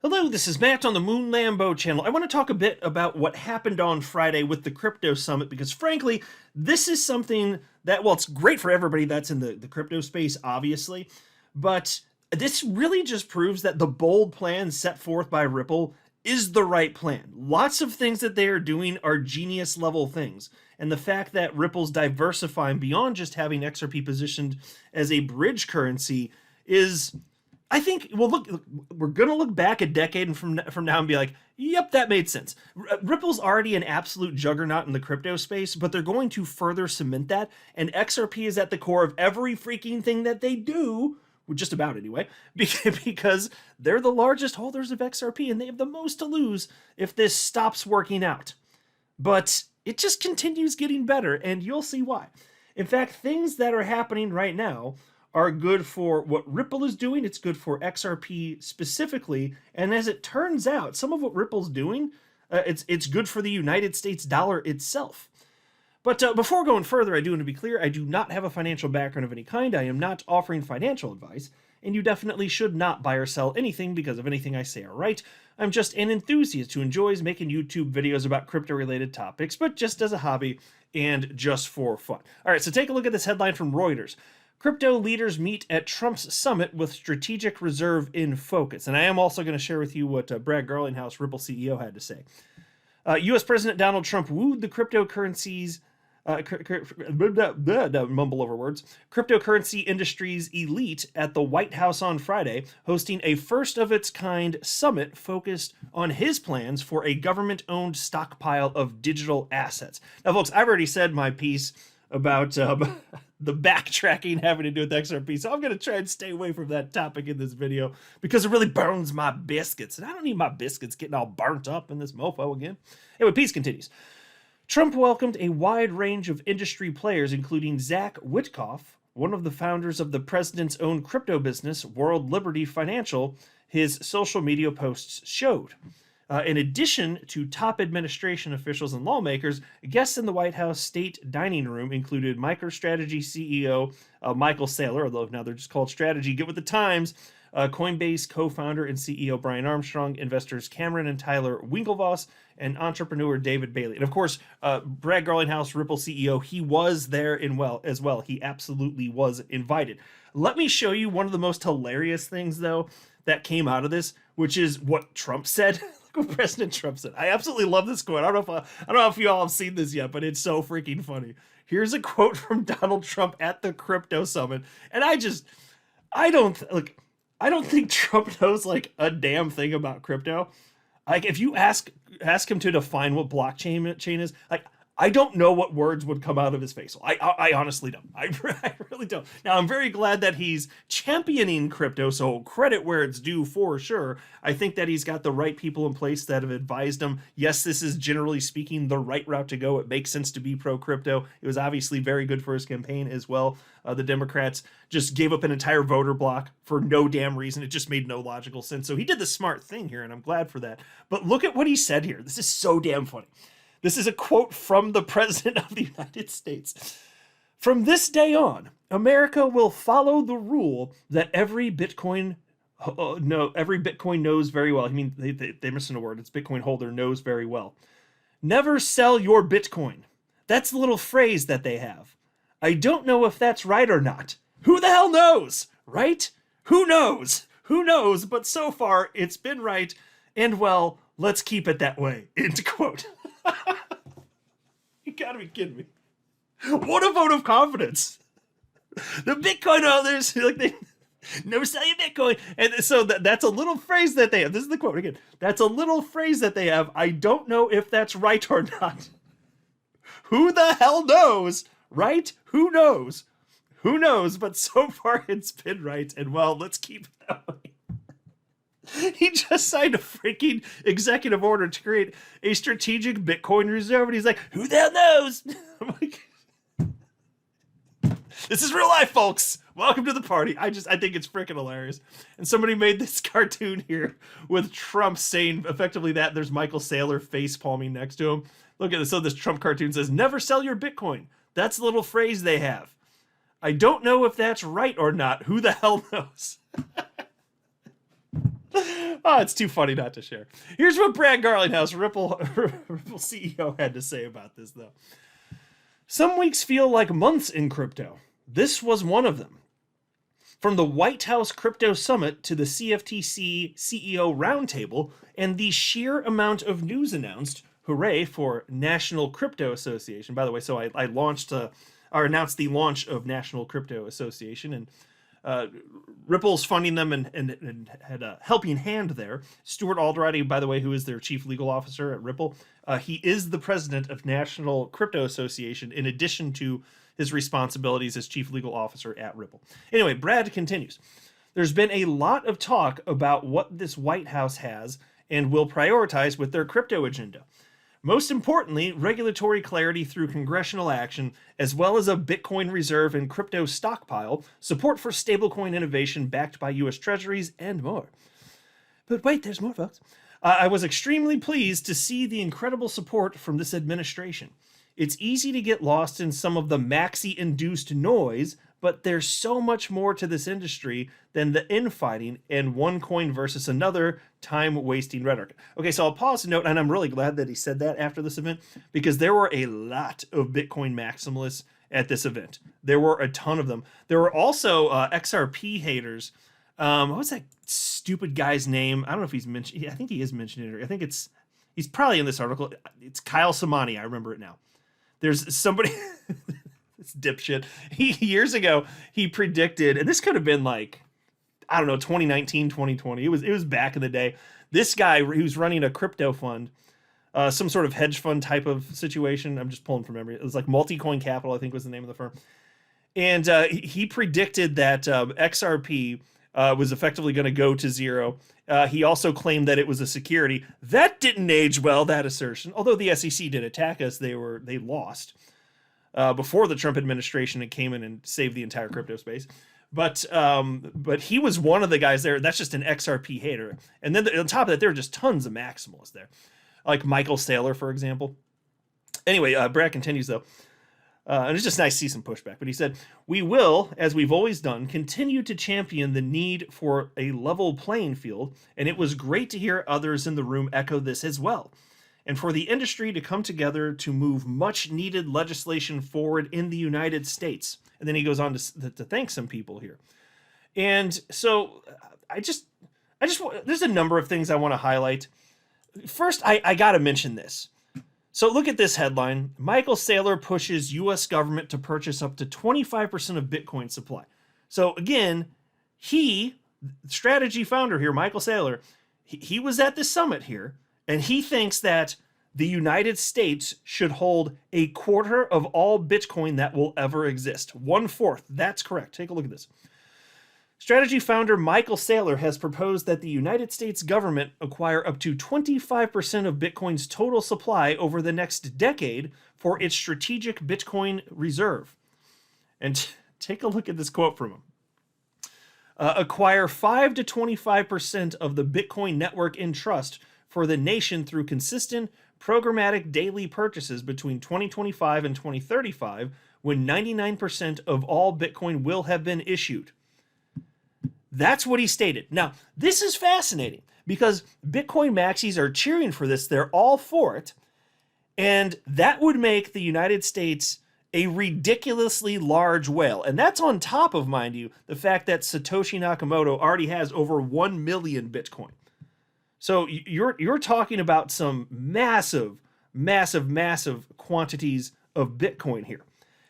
Hello, this is Matt on the Moon Lambo channel. I want to talk a bit about what happened on Friday with the crypto summit because, frankly, this is something that, well, it's great for everybody that's in the crypto space, obviously, but this really just proves that the bold plan set forth by Ripple is the right plan. Lots of things that they are doing are genius level things. And the fact that Ripple's diversifying beyond just having XRP positioned as a bridge currency is, I think, well, look, we're going to look back a decade from now and be like, yep, that made sense. Ripple's already an absolute juggernaut in the crypto space, but they're going to further cement that. And XRP is at the core of every freaking thing that they do, well, just about anyway, because they're the largest holders of XRP and they have the most to lose if this stops working out. But it just continues getting better, and you'll see why. In fact, things that are happening right now are good for what Ripple is doing. It's good for XRP specifically. And as it turns out, some of what Ripple's doing, it's good for the United States dollar itself. But before going further, I do want to be clear, I do not have a financial background of any kind. I am not offering financial advice, and you definitely should not buy or sell anything because of anything I say or write. I'm just an enthusiast who enjoys making YouTube videos about crypto-related topics, but just as a hobby and just for fun. All right, so take a look at this headline from Reuters. Crypto leaders meet at Trump's summit with strategic reserve in focus. And I am also going to share with you what Brad Garlinghouse, Ripple CEO, had to say. U.S. President Donald Trump wooed the cryptocurrencies, mumble over words, cryptocurrency industry's elite at the White House on Friday, hosting a first-of-its-kind summit focused on his plans for a government-owned stockpile of digital assets. Now, folks, I've already said my piece about the backtracking having to do with XRP, so I'm going to try and stay away from that topic in this video because it really burns my biscuits, and I don't need my biscuits getting all burnt up in this mofo again. Anyway, peace continues. Trump welcomed a wide range of industry players, including Zach Witkoff, one of the founders of the president's own crypto business, World Liberty Financial, his social media posts showed. In addition to top administration officials and lawmakers, guests in the White House state dining room included MicroStrategy CEO Michael Saylor, although now they're just called Strategy, get with the times, Coinbase co-founder and CEO Brian Armstrong, investors Cameron and Tyler Winklevoss, and entrepreneur David Bailey. And of course, Brad Garlinghouse, Ripple CEO, he was there as well. He absolutely was invited. Let me show you one of the most hilarious things, though, that came out of this, which is what Trump said. Look what President Trump said. I absolutely love this quote. I don't know if you all have seen this yet, but it's so freaking funny. Here's a quote from Donald Trump at the crypto summit, and I don't think Trump knows like a damn thing about crypto. Like, if you ask him to define what blockchain is, like, I don't know what words would come out of his face. I honestly don't. I really don't. Now, I'm very glad that he's championing crypto, so credit where it's due for sure. I think that he's got the right people in place that have advised him. Yes, this is generally speaking the right route to go. It makes sense to be pro-crypto. It was obviously very good for his campaign as well. The Democrats just gave up an entire voter block for no damn reason. It just made no logical sense. So he did the smart thing here, and I'm glad for that. But look at what he said here. This is so damn funny. This is a quote from the President of the United States. From this day on, America will follow the rule that every Bitcoin knows very well. I mean, they're missing a word. It's Bitcoin holder knows very well. Never sell your Bitcoin. That's the little phrase that they have. I don't know if that's right or not. Who the hell knows, right? Who knows? Who knows? But so far, it's been right. And, well, let's keep it that way. End quote. You gotta be kidding me. What a vote of confidence. The Bitcoin holders, like, they never sell your Bitcoin. And so that's a little phrase that they have. This is the quote again. That's a little phrase that they have. I don't know if that's right or not. Who the hell knows, right? Who knows? Who knows? But so far it's been right. And, well, let's keep it that way. He just signed a freaking executive order to create a strategic Bitcoin reserve, and he's like, who the hell knows? I'm like, this is real life, folks. Welcome to the party. I think it's freaking hilarious. And somebody made this cartoon here with Trump saying effectively that. There's Michael Saylor face palming next to him. Look at this. So this Trump cartoon says, never sell your Bitcoin. That's the little phrase they have. I don't know if that's right or not. Who the hell knows? Oh, it's too funny not to share. Here's what Brad Garlinghouse, Ripple CEO, had to say about this, though. Some weeks feel like months in crypto. This was one of them. From the White House Crypto Summit to the CFTC CEO Roundtable and the sheer amount of news announced, hooray for National Crypto Association. By the way, so I launched or announced the launch of National Crypto Association, and Ripple's funding them and had a helping hand there. Stuart Alderati, by the way, who is their chief legal officer at Ripple, he is the president of National Crypto Association in addition to his responsibilities as chief legal officer at Ripple. Anyway, Brad continues. There's been a lot of talk about what this White House has and will prioritize with their crypto agenda. Most importantly, regulatory clarity through congressional action, as well as a Bitcoin reserve and crypto stockpile, support for stablecoin innovation backed by U.S. treasuries, and more. But wait, there's more, folks. I was extremely pleased to see the incredible support from this administration. It's easy to get lost in some of the maxi-induced noise, but there's so much more to this industry than the infighting and one coin versus another time-wasting rhetoric. Okay, so I'll pause to note, and I'm really glad that he said that after this event, because there were a lot of Bitcoin maximalists at this event. There were a ton of them. There were also XRP haters. What was that stupid guy's name? I don't know if he's mentioned. I think he is mentioned it. I think he's probably in this article. It's Kyle Samani. I remember it now. There's somebody, this dipshit, years ago, he predicted, and this could have been like, I don't know, 2019, 2020. It was back in the day. This guy who's running a crypto fund, some sort of hedge fund type of situation. I'm just pulling from memory. It was like Multi-Coin Capital, I think was the name of the firm. And he predicted that XRP was effectively going to go to zero. He also claimed that it was a security. That didn't age well, that assertion. Although the SEC did attack us, they lost before the Trump administration had came in and saved the entire crypto space. But he was one of the guys there. That's just an XRP hater. And then on top of that, there are just tons of maximalists there, like Michael Saylor, for example. Anyway, Brad continues though. And it's just nice to see some pushback. But he said, we will, as we've always done, continue to champion the need for a level playing field. And it was great to hear others in the room echo this as well. And for the industry to come together to move much needed legislation forward in the United States. And then he goes on to thank some people here. And so I just there's a number of things I want to highlight. First, I got to mention this. So look at this headline. Michael Saylor pushes U.S. government to purchase up to 25% of Bitcoin supply. So again, strategy founder here, Michael Saylor, he was at this summit here, and he thinks that the United States should hold a quarter of all Bitcoin that will ever exist. 1/4. That's correct. Take a look at this. Strategy founder Michael Saylor has proposed that the United States government acquire up to 25% of Bitcoin's total supply over the next decade for its strategic Bitcoin reserve. And take a look at this quote from him. Acquire 5 to 25% of the Bitcoin network in trust for the nation through consistent programmatic daily purchases between 2025 and 2035, when 99% of all Bitcoin will have been issued. That's what he stated. Now, this is fascinating because Bitcoin maxis are cheering for this. They're all for it. And that would make the United States a ridiculously large whale. And that's on top of, mind you, the fact that Satoshi Nakamoto already has over 1 million Bitcoin. So you're talking about some massive quantities of Bitcoin here.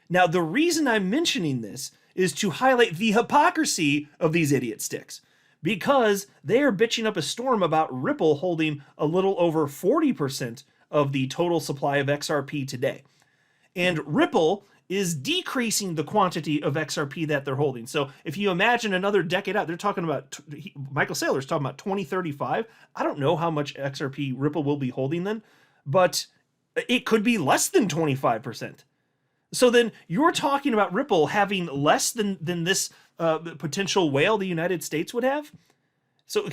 Now, the reason I'm mentioning this is to highlight the hypocrisy of these idiot sticks, because they are bitching up a storm about Ripple holding a little over 40% of the total supply of XRP today. And Ripple is decreasing the quantity of XRP that they're holding. So if you imagine another decade out, they're talking about, Michael Saylor's talking about 2035. I don't know how much XRP Ripple will be holding then, but it could be less than 25%. So then you're talking about Ripple having less than this potential whale the United States would have? So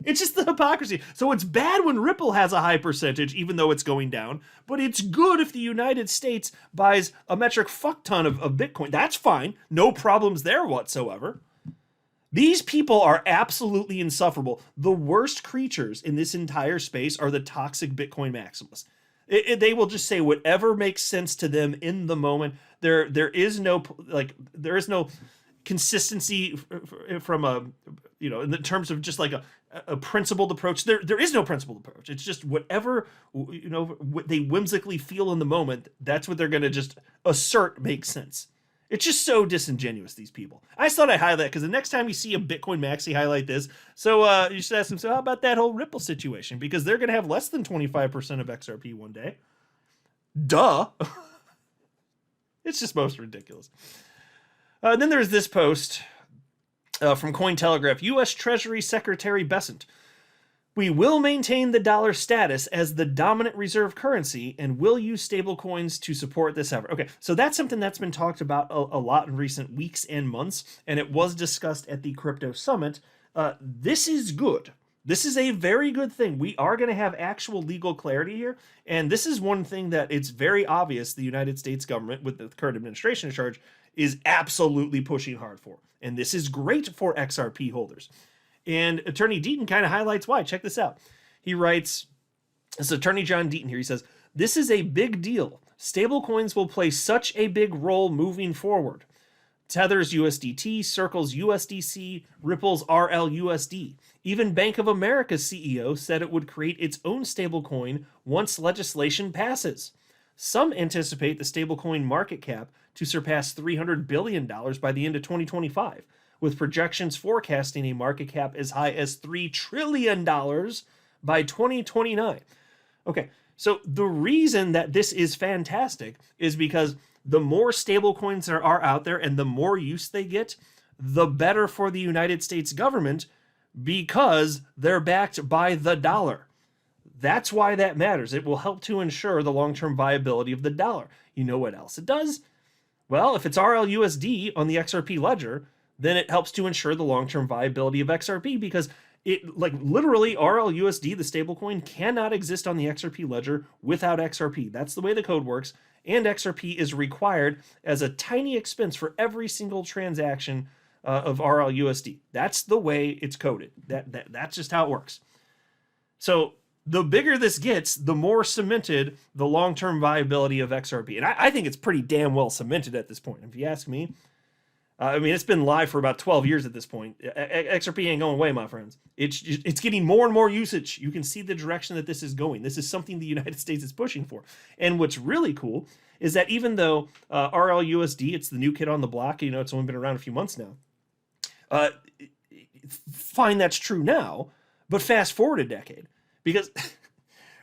it's just the hypocrisy. So it's bad when Ripple has a high percentage, even though it's going down, but it's good if the United States buys a metric fuck ton of Bitcoin. That's fine. No problems there whatsoever. These people are absolutely insufferable. The worst creatures in this entire space are the toxic Bitcoin maximalists. They will just say whatever makes sense to them in the moment. There is no consistency from a, in the terms of just like a principled approach. There is no principled approach. It's just whatever what they whimsically feel in the moment. That's what they're going to just assert makes sense. It's just so disingenuous, these people. I just thought I'd highlight that because the next time you see a Bitcoin maxi highlight this, so you should ask them, so how about that whole Ripple situation? Because they're going to have less than 25% of XRP one day. Duh. It's just most ridiculous. Then there's this post from Cointelegraph. U.S. Treasury Secretary Bessent. We will maintain the dollar status as the dominant reserve currency and will use stablecoins to support this effort. Okay, so that's something that's been talked about a lot in recent weeks and months, and it was discussed at the Crypto Summit. This is good. This is a very good thing. We are going to have actual legal clarity here, and this is one thing that it's very obvious the United States government, with the current administration in charge, is absolutely pushing hard for. And this is great for XRP holders. And Attorney Deaton kind of highlights why. Check this out. He writes, this is Attorney John Deaton here. He says, this is a big deal. Stablecoins will play such a big role moving forward. Tether's USDT, Circle's USDC, Ripple's RLUSD. Even Bank of America's CEO said it would create its own stablecoin once legislation passes. Some anticipate the stablecoin market cap to surpass $300 billion by the end of 2025. With projections forecasting a market cap as high as $3 trillion by 2029. Okay, so the reason that this is fantastic is because the more stablecoins there are out there and the more use they get, the better for the United States government because they're backed by the dollar. That's why that matters. It will help to ensure the long-term viability of the dollar. You know what else it does? Well, if it's RLUSD on the XRP ledger, then it helps to ensure the long-term viability of XRP because it, like literally RLUSD, the stablecoin, cannot exist on the XRP ledger without XRP. That's the way the code works. And XRP is required as a tiny expense for every single transaction of RLUSD. That's the way it's coded. That's just how it works. So the bigger this gets, the more cemented the long-term viability of XRP. And I think it's pretty damn well cemented at this point, if you ask me. I mean, it's been live for about 12 years at this point. XRP ain't going away, my friends. It's getting more and more usage. You can see the direction that this is going. This is something the United States is pushing for. And what's really cool is that even though RLUSD, it's the new kid on the block, it's only been around a few months now. Fine, that's true now, but fast forward a decade. Because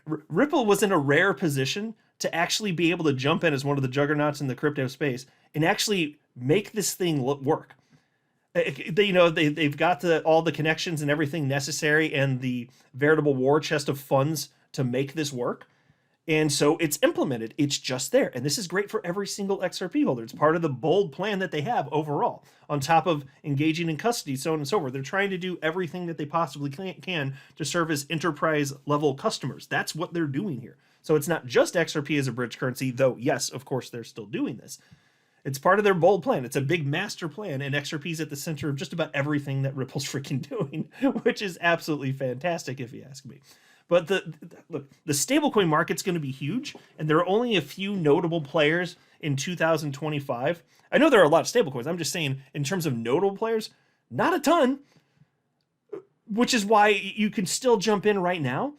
Ripple was in a rare position to actually be able to jump in as one of the juggernauts in the crypto space and actually make this thing work. They've got all the connections and everything necessary and the veritable war chest of funds to make this work. And so it's implemented. It's just there. And this is great for every single XRP holder. It's part of the bold plan that they have overall, on top of engaging in custody, so on and so forth. They're trying to do everything that they possibly can to serve as enterprise level customers. That's what they're doing here. So it's not just XRP as a bridge currency, though, yes, of course, they're still doing this. It's part of their bold plan. It's a big master plan, and XRP is at the center of just about everything that Ripple's freaking doing, which is absolutely fantastic, if you ask me. But the stablecoin market's going to be huge, and there are only a few notable players in 2025. I know there are a lot of stablecoins. I'm just saying, in terms of notable players, not a ton, which is why you can still jump in right now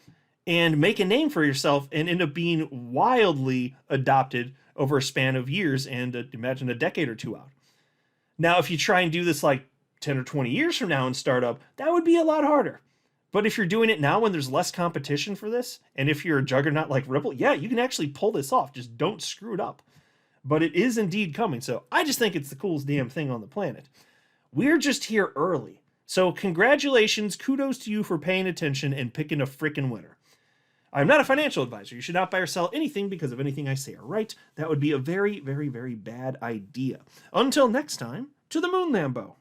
and make a name for yourself and end up being wildly adopted over a span of years and imagine a decade or two out. Now, if you try and do this like 10 or 20 years from now and start up, that would be a lot harder. But if you're doing it now when there's less competition for this, and if you're a juggernaut like Ripple, yeah, you can actually pull this off. Just don't screw it up. But it is indeed coming. So I just think it's the coolest damn thing on the planet. We're just here early. So congratulations, kudos to you for paying attention and picking a freaking winner. I'm not a financial advisor. You should not buy or sell anything because of anything I say or write. That would be a very, very, very bad idea. Until next time, to the moon, Lambo.